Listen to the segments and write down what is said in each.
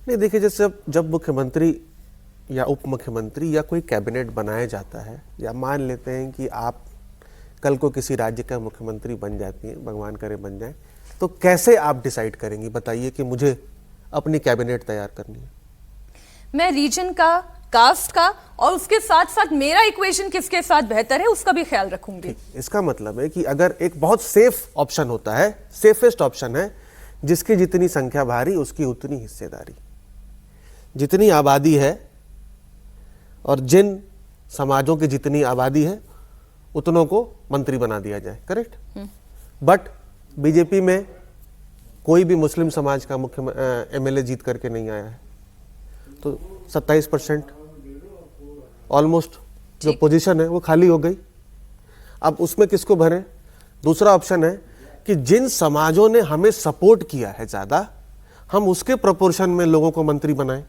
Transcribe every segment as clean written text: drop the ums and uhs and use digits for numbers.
नहीं, देखिए, जैसे जब मुख्यमंत्री या उप मुख्यमंत्री या कोई कैबिनेट बनाया जाता है, या मान लेते हैं कि आप कल को किसी राज्य का मुख्यमंत्री बन जाती हैं, भगवान करे बन जाए, तो कैसे आप डिसाइड करेंगी, बताइए कि मुझे अपनी कैबिनेट तैयार करनी है? मैं रीजन का, कास्ट का और उसके साथ साथ मेरा इक्वेशन किसके साथ बेहतर है उसका भी ख्याल रखूंगी। इसका मतलब है कि अगर एक बहुत सेफ ऑप्शन होता है, सेफेस्ट ऑप्शन है, जिसकी जितनी संख्या भारी उसकी उतनी हिस्सेदारी, जितनी आबादी है और जिन समाजों की जितनी आबादी है उतनों को मंत्री बना दिया जाए, करेक्ट। बट बीजेपी में कोई भी मुस्लिम समाज का मुख्य एमएलए जीत करके नहीं आया है, तो 27% ऑलमोस्ट जो पोजीशन है वो खाली हो गई। अब उसमें किसको भरें? दूसरा ऑप्शन है कि जिन समाजों ने हमें सपोर्ट किया है ज्यादा, हम उसके प्रोपोर्शन में लोगों को मंत्री बनाएं।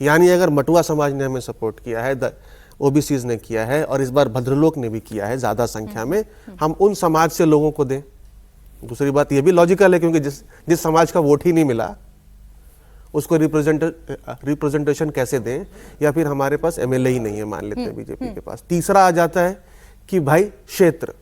यानी अगर मटुआ समाज ने हमें सपोर्ट किया है, ओबीसीज ने किया है, और इस बार भद्रलोक ने भी किया है ज्यादा संख्या में, हम उन समाज से लोगों को दें। दूसरी बात यह भी लॉजिकल है, क्योंकि जिस समाज का वोट ही नहीं मिला उसको रिप्रेजेंटेशन कैसे दें, या फिर हमारे पास एमएलए ही नहीं है, मान लेते हैं बीजेपी के पास। तीसरा आ जाता है कि भाई क्षेत्र,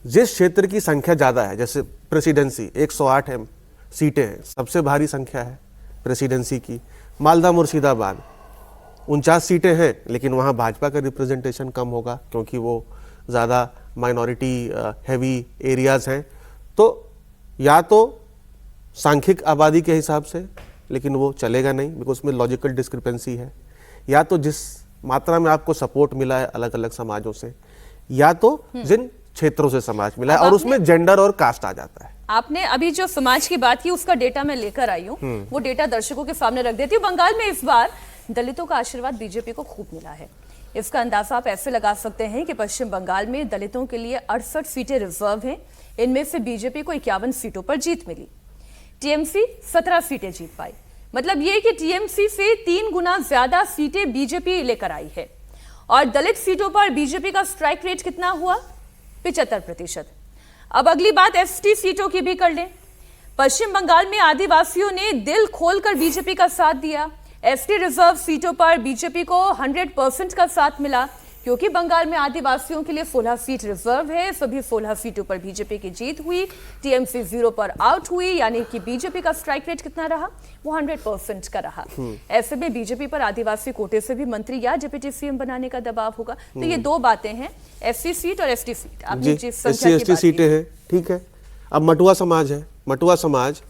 जिस क्षेत्र की संख्या ज्यादा है, जैसे प्रेसिडेंसी 108 सीटें हैं, सबसे भारी संख्या है प्रेसिडेंसी की। मालदा मुर्शिदाबाद 49 सीटें हैं, लेकिन वहां भाजपा का रिप्रेजेंटेशन कम होगा क्योंकि वो ज्यादा माइनॉरिटी हैवी एरियाज हैं। तो या तो सांख्यिक आबादी के हिसाब से, लेकिन वो चलेगा नहीं बिकॉज उसमें लॉजिकल डिस्क्रिपेंसी है, या तो जिस मात्रा में आपको सपोर्ट मिला है अलग अलग समाजों से, या तो जिन क्षेत्रों से समाज मिला है, और उसमें जेंडर और कास्ट आ जाता है। आपने अभी जो समाज की बात की उसका डेटा मैं लेकर आई हूँ, वो डेटा दर्शकों के सामने रख देती हूँ। बंगाल में इस बार दलितों का आशीर्वाद बीजेपी को खूब मिला है। इसका अंदाजा आप ऐसे लगा सकते हैं कि पश्चिम बंगाल में दलितों के लिए 68 सीटें रिजर्व हैं। इनमें से बीजेपी को 51 सीटों पर जीत मिली। टीएमसी 17 सीटें जीत पाई। मतलब ये कि टीएमसी से 3 गुना ज्यादा सीटें बीजेपी लेकर आई है। और दलित सीटों पर बीजेपी का स्ट्राइक रेट कितना हुआ? 75%। अब अगली बात एसटी सीटों की भी कर लें। पश्चिम बंगाल में आदिवासियों ने दिल खोलकर बीजेपी का साथ दिया। एसटी रिजर्व सीटों पर बीजेपी को 100% का साथ मिला, क्योंकि बंगाल में आदिवासियों के लिए 16 सीट रिजर्व है। सभी 16 सीटों पर बीजेपी की जीत हुई। टीएमसी 0 पर आउट हुई, यानी कि बीजेपी का स्ट्राइक रेट कितना रहा? वो 100% का रहा। ऐसे में बीजेपी पर आदिवासी कोटे से भी मंत्री या डिप्टी सीएम बनाने का दबाव होगा। तो ये दो बातें हैं, एससी सीट और एसटी सीट। आपने जिस संख्या की बात की, सीटें हैं, ठीक है। अब मटुआ समाज है। मटुआ समाज,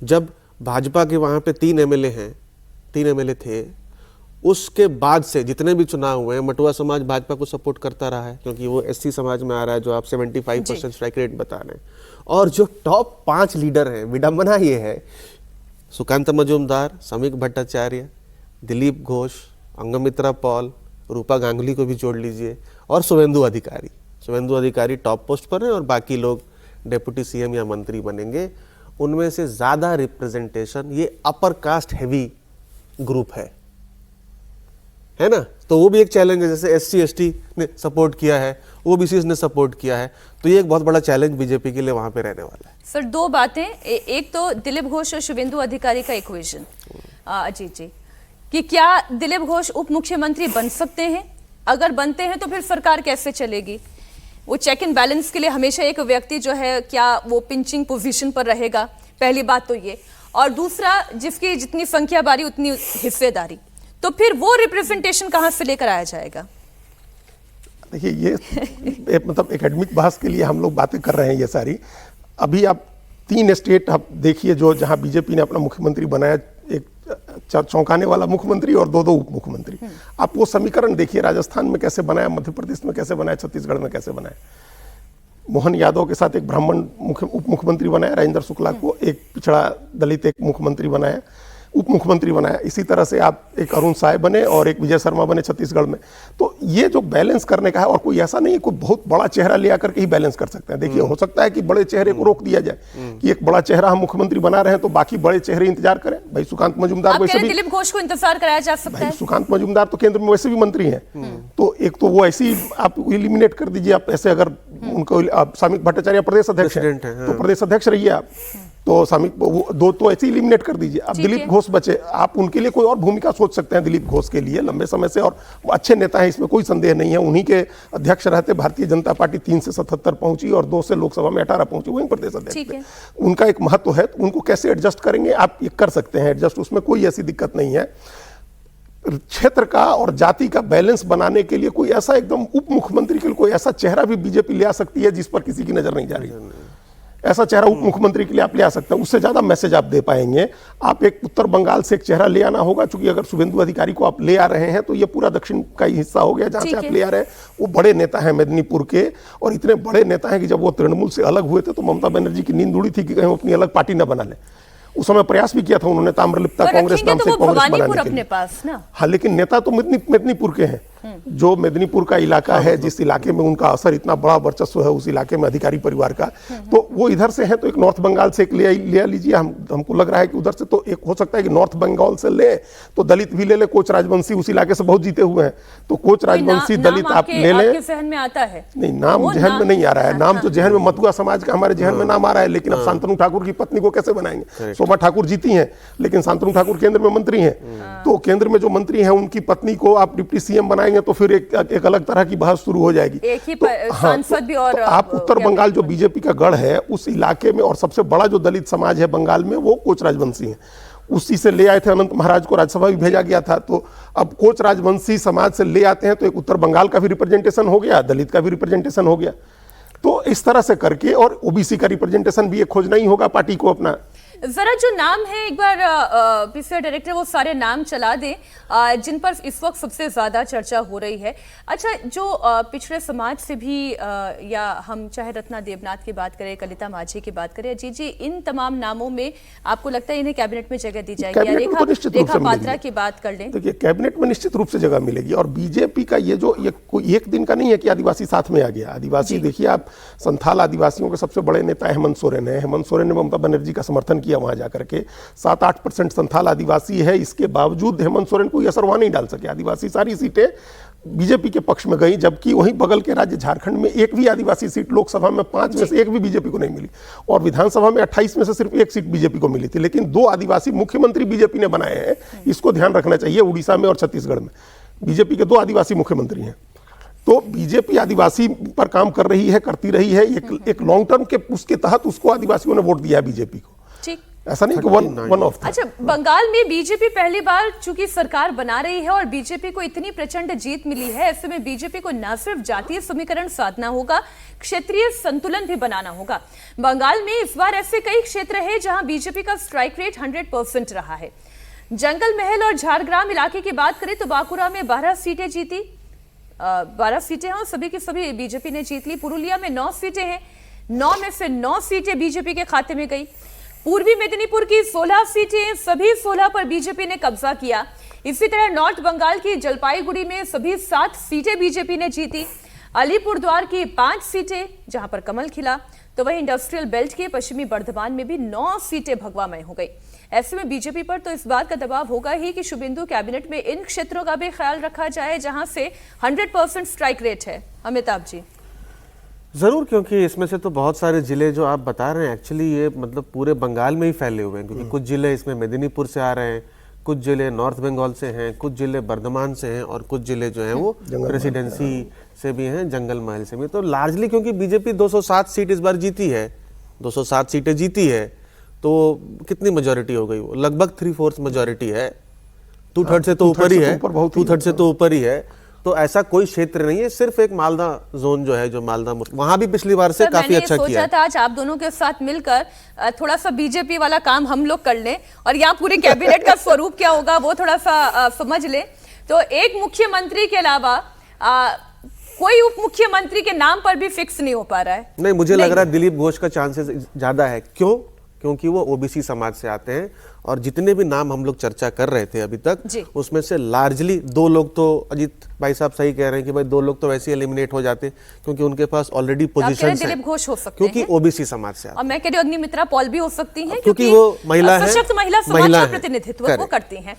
जब भाजपा के वहां पे 3 एमएलए थे, उसके बाद से जितने भी चुनाव हुए, मटुआ समाज भाजपा को सपोर्ट करता रहा है, क्योंकि वो एससी समाज में आ रहा है, जो आप 75% स्ट्राइक रेट बता रहे हैं। और जो टॉप 5 लीडर हैं, विडंबना ये है, सुकांत मजूमदार, समीक भट्टाचार्य, दिलीप घोष, अंगमित्रा पॉल, रूपा गांगुली को भी जोड़ लीजिए, और शुभेंदु अधिकारी। शुभेंदु अधिकारी टॉप पोस्ट पर है, और बाकी लोग डिप्टी सीएम या मंत्री बनेंगे। उनमें से ज्यादा रिप्रेजेंटेशन ये अपर कास्ट हैवी ग्रुप है ना। तो वो भी एक चैलेंज है। जैसे एससी एसटी ने सपोर्ट किया है, ओबीसी ने सपोर्ट किया है, तो ये एक बहुत बड़ा चैलेंज बीजेपी के लिए वहां पे रहने वाला है। सर, दो बातें, एक तो दिलीप घोष और शुभेंदु अधिकारी का इक्वेशन, अजीत जी, कि क्या दिलीप घोष उप मुख्यमंत्री बन सकते हैं? अगर बनते हैं तो फिर सरकार कैसे चलेगी? वो चेक एंड बैलेंस के लिए हमेशा एक व्यक्ति जो है, क्या वो पिंचिंग पोजीशन पर रहेगा? पहली बात तो ये। और दूसरा, जिसकी जितनी संख्या बारी उतनी हिस्सेदारी, तो फिर वो रिप्रेजेंटेशन कहां से लेकर आया जाएगा? देखिए, ये मतलब एकेडमिक बहस के लिए हम लोग बातें कर रहे हैं ये सारी। अभी आप 3 स्टेट आप देखिए जो जहां बीजेपी ने अपना मुख्यमंत्री बनाया, एक चौंकाने वाला मुख्यमंत्री और 2 उप मुख्यमंत्री। आप वो समीकरण देखिए, राजस्थान में कैसे बनाया, मध्य प्रदेश में कैसे बनाया, छत्तीसगढ़ में कैसे बनाया। मोहन यादव के साथ एक ब्राह्मण उप मुख्यमंत्री बनाया, राजेंद्र शुक्ला को एक पिछड़ा दलित एक मुख्यमंत्री बनाया, उप मुख्यमंत्री बनाया। इसी तरह से आप एक अरुण साय बने और एक विजय शर्मा बने छत्तीसगढ़ में। तो ये जो बैलेंस करने का है, और कोई ऐसा नहीं है कोई बहुत बड़ा चेहरा ले आकर के ही बैलेंस कर सकते हैं। देखिए, हो सकता है कि बड़े चेहरे को रोक दिया जाए कि एक बड़ा चेहरा हम मुख्यमंत्री बना रहे हैं तो बाकी बड़े चेहरे इंतजार करें। भाई सुकांत मजूमदार वैसे भी, दिलीप घोष को इंतजार कराया जा सकता है। सुकांत मजूमदार तो केंद्र में वैसे भी मंत्री हैं, तो एक तो वो ऐसी आप इलिमिनेट कर दीजिए। आप ऐसे अगर उनको, सामिक भट्टाचार्य प्रदेश अध्यक्ष हैं तो प्रदेश अध्यक्ष रहिए आप। तो दो तो ऐसे इलिमिनेट कर दीजिए। अब दिलीप घोष बचे, आप उनके लिए कोई और भूमिका सोच सकते हैं दिलीप घोष के लिए लंबे समय से, और अच्छे नेता हैं, इसमें कोई संदेह नहीं है। उन्हीं के अध्यक्ष रहते भारतीय जनता पार्टी 3 से 77 पहुंची और 2 से लोकसभा में 18 पहुंची, वहीं प्रदेश अध्यक्ष थे। उनका एक महत्व है, तो उनको कैसे एडजस्ट करेंगे आप ये कर सकते हैं एडजस्ट, उसमें कोई ऐसी दिक्कत नहीं है। क्षेत्र का और जाति का बैलेंस बनाने के लिए कोई ऐसा एकदम उप मुख्यमंत्री के लिए कोई ऐसा चेहरा भी बीजेपी ले आ सकती है जिस पर किसी की नजर नहीं जा रही। ऐसा चेहरा उप मुख्यमंत्री के लिए आप ले आ सकते हैं, उससे ज्यादा मैसेज आप दे पाएंगे। आप एक उत्तर बंगाल से एक चेहरा ले आना होगा, क्योंकि अगर शुभेंदु अधिकारी को आप ले आ रहे हैं तो ये पूरा दक्षिण का ही हिस्सा हो गया जहां से आप ले आ रहे हैं। वो बड़े नेता हैं मेदिनीपुर के, और इतने बड़े नेता हैं कि जब वो तृणमूल से अलग हुए थे तो ममता बनर्जी की नींद उड़ी थी कि कहीं वो अपनी अलग पार्टी न बना ले। उस समय प्रयास भी किया था उन्होंने ताम्रलिप्ता कांग्रेस नाम से कांग्रेस बनाने के लिए। पास ना। हाँ, लेकिन नेता तो मेदिनीपुर के हैं। जो मेदिनीपुर का इलाका है, जिस इलाके में उनका असर इतना बड़ा वर्चस्व है उस इलाके में अधिकारी परिवार का, तो वो इधर से है। तो एक नॉर्थ बंगाल से एक ले लीजिए, हमको लग रहा है कि उधर से तो एक हो सकता है कि नॉर्थ बंगाल से ले तो दलित भी ले कोच राजवंशी, उस इलाके से बहुत जीते हुए हैं, तो कोच राजवंशी दलित आप ले लें। जहन में आता है नहीं, नाम जहन में नहीं आ रहा है। नाम तो जहन में मथुआ समाज का हमारे जहन में नाम आ रहा है, लेकिन अब शांतनु ठाकुर की पत्नी को कैसे बनाएंगे? शोभा ठाकुर जीती हैं, लेकिन शांतनु ठाकुर केंद्र में मंत्री हैं, तो केंद्र में जो मंत्री हैं उनकी पत्नी को आप डिप्टी सीएम बनाएंगे तो फिर एक अलग तरह की बहस शुरू हो जाएगी। एक ही सांसद भी और आप उत्तर बंगाल जो बीजेपी का गढ़ है उस इलाके में, और सबसे बड़ा जो दलित समाज है बंगाल में वो कोच राजवंशी है। उसी से ले आए थे, अनंत महाराज को राज्यसभा भी भेजा गया था। तो अब कोच राजवंशी समाज से ले आते हैं तो एक उत्तर बंगाल का भी रिप्रेजेंटेशन हो गया, दलित का भी रिप्रेजेंटेशन हो गया। तो इस तरह से करके, और ओबीसी का रिप्रेजेंटेशन भी एक खोजना ही होगा पार्टी को अपना। जरा जो नाम है, एक बार पीसीआर डायरेक्टर वो सारे नाम चला दें जिन पर इस वक्त सबसे ज्यादा चर्चा हो रही है। अच्छा, जो पिछड़े समाज से भी या हम चाहे रत्ना देवनाथ की बात करें, कलिता माझी की बात करें, जी इन तमाम नामों में आपको लगता है इन्हें कैबिनेट में जगह दी जाएगी? या रेखा पात्रा की बात कर लें? देखिए, कैबिनेट में निश्चित रूप से जगह मिलेगी। और बीजेपी का ये कोई एक दिन का नहीं है कि आदिवासी साथ में आ गया। आदिवासी देखिए, आप संथाल आदिवासियों के सबसे बड़े नेता हेमंत सोरेन है। हेमंत सोरेन ने ममता बनर्जी का समर्थन किया वहां जाकर के। 7-8% संथाल आदिवासी है, इसके बावजूद हेमंत सोरेन कोई असर वहां नहीं डाल सके। आदिवासी सारी सीटें बीजेपी के पक्ष में गई, जबकि वहीं बगल के राज्य झारखंड में एक भी आदिवासी सीट, लोकसभा में 5 में से एक भी बीजेपी को नहीं मिली, और विधानसभा में 28 में से सिर्फ 1 सीट बीजेपी को मिली थी। लेकिन 2 आदिवासी मुख्यमंत्री बीजेपी ने बनाए हैं, इसको ध्यान रखना चाहिए। उड़ीसा में और छत्तीसगढ़ में बीजेपी के 2 आदिवासी मुख्यमंत्री हैं। तो बीजेपी आदिवासी पर काम कर रही है, करती रही है। एक लॉन्ग टर्म के उसके तहत उसको आदिवासियों ने वोट दिया बीजेपी को। ठीक, ऐसा नहीं कि वन ऑफ था। अच्छा, बंगाल में बीजेपी पहली बार चूंकि सरकार बना रही है और बीजेपी को इतनी प्रचंड जीत मिली है, ऐसे में बीजेपी को न सिर्फ जातीय समीकरण साधना होगा, क्षेत्रीय संतुलन भी बनाना होगा। बंगाल में इस बार ऐसे कई क्षेत्र है जहां बीजेपी का स्ट्राइक रेट 100% रहा है। जंगल महल और झारग्राम इलाके की बात करें तो बांकुरा में 12 सीटें जीती, 12 सीटें हैं और सभी की सभी बीजेपी ने जीत ली। पुरुलिया में 9 सीटें हैं, 9 में से 9 सीटें बीजेपी के खाते में गई। पूर्वी मेदिनीपुर की 16 सीटें, सभी 16 पर बीजेपी ने कब्जा किया। इसी तरह नॉर्थ बंगाल की जलपाईगुड़ी में सभी 7 सीटें बीजेपी ने जीती। अलीपुरद्वार की 5 सीटें जहां पर कमल खिला, तो वहीं इंडस्ट्रियल बेल्ट के पश्चिमी बर्धमान में भी 9 सीटें भगवामय हो गई। ऐसे में बीजेपी पर तो इस बात का दबाव होगा ही कि शुभेंदु कैबिनेट में इन क्षेत्रों का भी ख्याल रखा जाए जहां से 100% स्ट्राइक रेट है। अमिताभ जी? जरूर, क्योंकि इसमें से तो बहुत सारे जिले जो आप बता रहे हैं एक्चुअली ये मतलब पूरे बंगाल में ही फैले हुए हैं, क्योंकि कुछ जिले इसमें मेदिनीपुर से आ रहे हैं, कुछ जिले नॉर्थ बंगाल से हैं, कुछ जिले बर्धमान से हैं, और कुछ जिले जो हैं वो प्रेसिडेंसी से भी हैं, जंगल महल से भी। तो लार्जली क्योंकि बीजेपी 207 सीट इस बार जीती है, 207 सीटें जीती है, तो कितनी मेजोरिटी हो गई? वो लगभग 3/4 मेजोरिटी है। 2/3 से तो ऊपर ही है, 2/3 से तो ऊपर ही है। तो ऐसा कोई क्षेत्र नहीं है, सिर्फ एक मालदा जोन जो है, जो मालदा, वहां भी पिछली बार से काफी अच्छा किया है। सोचा था आज आप दोनों के साथ मिलकर थोड़ा सा बीजेपी वाला काम हम लोग कर लें और यहाँ पूरे कैबिनेट का स्वरूप क्या होगा वो थोड़ा सा समझ लें। तो एक मुख्यमंत्री के अलावा कोई उप मुख्यमंत्री के नाम पर भी फिक्स नहीं हो पा रहा है। नहीं, मुझे लग रहा है दिलीप घोष का चांसेस ज्यादा है। क्यों? क्योंकि वो ओबीसी समाज से आते हैं, और जितने भी नाम हम लोग चर्चा कर रहे थे अभी तक, उसमें से लार्जली 2 लोग तो, अजीत भाई साहब सही कह रहे हैं कि भाई 2 लोग तो वैसे ही एलिमिनेट हो जाते हैं, क्योंकि उनके पास ऑलरेडी पोजीशन है। दिलीप घोष हो सकते क्योंकि ओबीसी समाज से आते हैं। और मैं कह रही हूँ अग्निमित्रा पॉल भी हो सकती हैं, क्योंकि वो महिला है, सशक्त महिला समाज का प्रतिनिधित्व वो करती हैं।